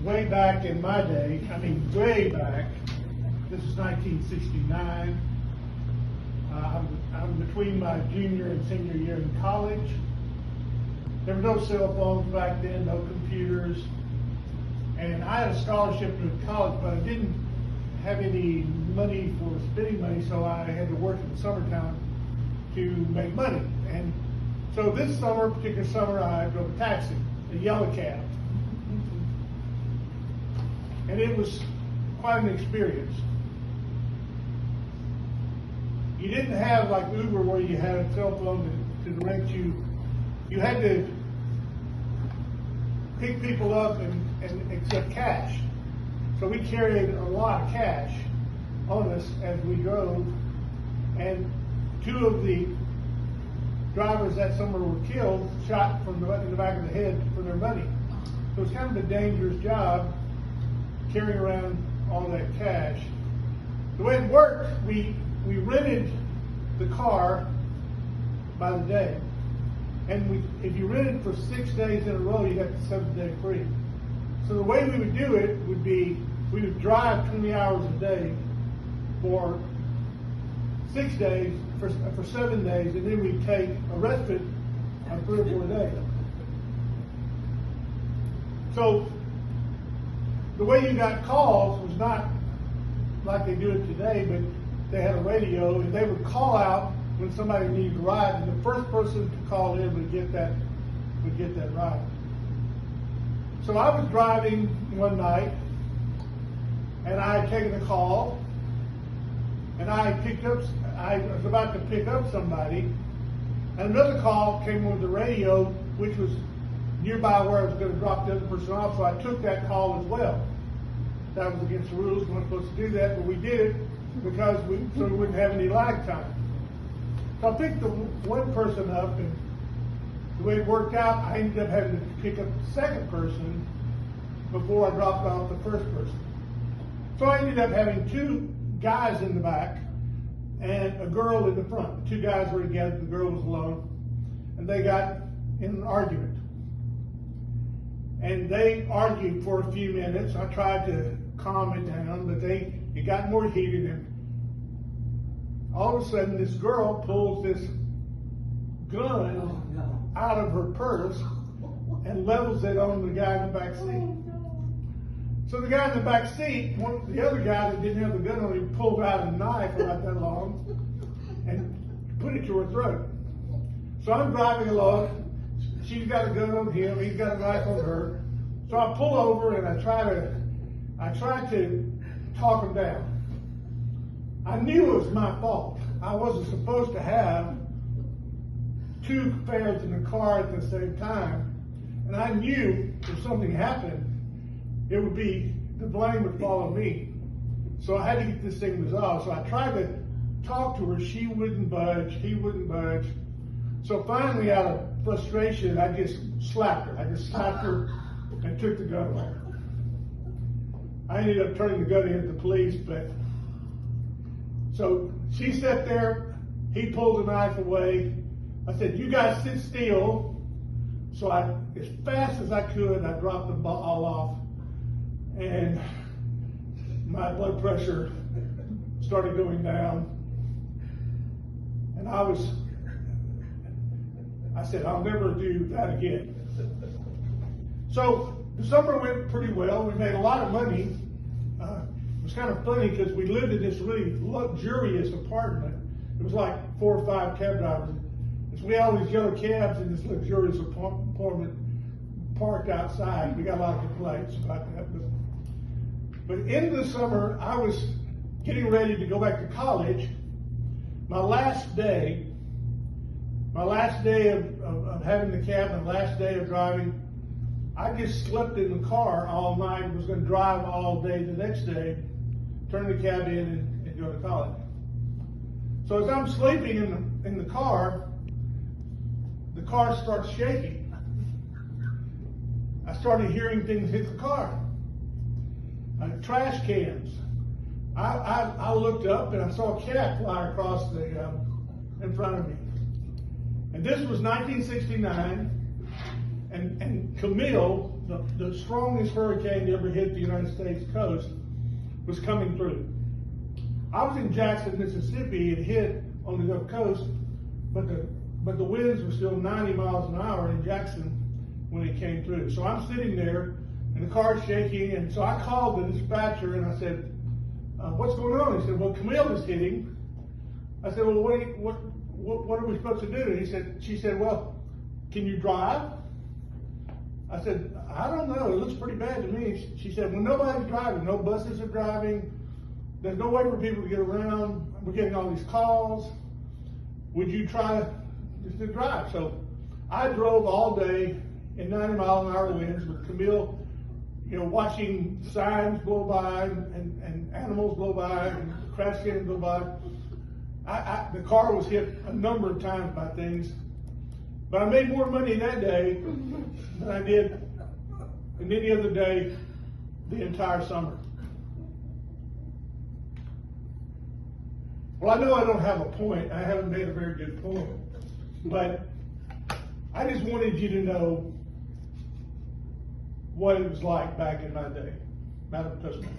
way back in my day, I mean way back, this is 1969. I'm between my junior and senior year in college. There were no cell phones back then, no computers. And I had a scholarship to college, but I didn't have any money for spending money, so I had to work in the summertime to make money. And so this summer, particular summer, I drove a taxi, a yellow cab. And it was quite an experience. You didn't have like Uber where you had a cell phone to direct you. You had to pick people up and accept cash. So we carried a lot of cash on us as we drove. And two of the drivers that summer were killed, shot in the back of the head for their money. So it's kind of a dangerous job carrying around all that cash. The way it worked, we rented the car by the day. And if you rented for 6 days in a row, you got the 7th day free. So the way we would do it would be, we would drive 20 hours a day for 6 days, for 7 days, and then we'd take a respite of 3 or 4 days. So the way you got calls was not like they do it today, but they had a radio and they would call out when somebody needed a ride, and the first person to call in would get that ride. So I was driving one night and I had taken a call, and I was about to pick up somebody, and another call came over the radio, which was nearby where I was going to drop the other person off, so I took that call as well. That was against the rules. We weren't supposed to do that, but we did it because so we wouldn't have any lag time. So I picked the one person up, and the way it worked out, I ended up having to pick up the second person before I dropped off the first person. So I ended up having 2 guys in the back and a girl in the front. The 2 guys were together, the girl was alone, and they got in an argument. And they argued for a few minutes. I tried to calm it down, but it got more heated, and all of a sudden this girl pulls this gun out of her purse and levels it on the guy in the back seat. So the guy in the back seat, the other guy that didn't have the gun on him, pulled out a knife about that long and put it to her throat. So I'm driving along. She's got a gun on him. He's got a knife on her. So I pull over and I try to talk him down. I knew it was my fault. I wasn't supposed to have 2 fares in the car at the same time. And I knew if something happened, the blame would fall on me. So I had to get this thing resolved. So I tried to talk to her. She wouldn't budge. He wouldn't budge. So finally, out of frustration, I just slapped her. I just slapped her and took the gun away. I ended up turning the gun in at the police, but so she sat there. He pulled the knife away. I said, "You guys sit still." So as fast as I could, I dropped the ball off, and my blood pressure started going down, and I said, "I'll never do that again." So the summer went pretty well. We made a lot of money. It was kind of funny because we lived in this really luxurious apartment. It was like 4 or 5 cab drivers. So we had all these yellow cabs in this luxurious apartment parked outside. We got a lot of complaints about that. But in the summer, I was getting ready to go back to college. My last day of having the cab, my last day of driving, I just slept in the car all night, was going to drive all day the next day, turn the cab in and go to college. So as I'm sleeping in the car starts shaking. I started hearing things hit the car. Trash cans. I looked up and I saw a cat fly across in front of me. And this was 1969, and Camille the strongest hurricane to ever hit the United States coast was coming through. I was in Jackson, Mississippi. It hit on the Gulf Coast, but the winds were still 90 miles an hour in Jackson when it came through. So I'm sitting there, and the car's shaking, and so I called the dispatcher and I said, "What's going on?" He said, "Well, Camille is hitting." I said, "Well, what are we supposed to do?" And she said, "Well, can you drive?" I said, "I don't know. It looks pretty bad to me." She said, "Well, nobody's driving. No buses are driving. There's no way for people to get around. We're getting all these calls. Would you try to drive?" So I drove all day in 90-mile-an-hour winds with Camille, watching signs blow by and animals blow by and crash cans go by. The car was hit a number of times by things, but I made more money that day than I did in any other day the entire summer. Well, I know I don't have a point. I haven't made a very good point, but I just wanted you to know what it was like back in my day. Madam President.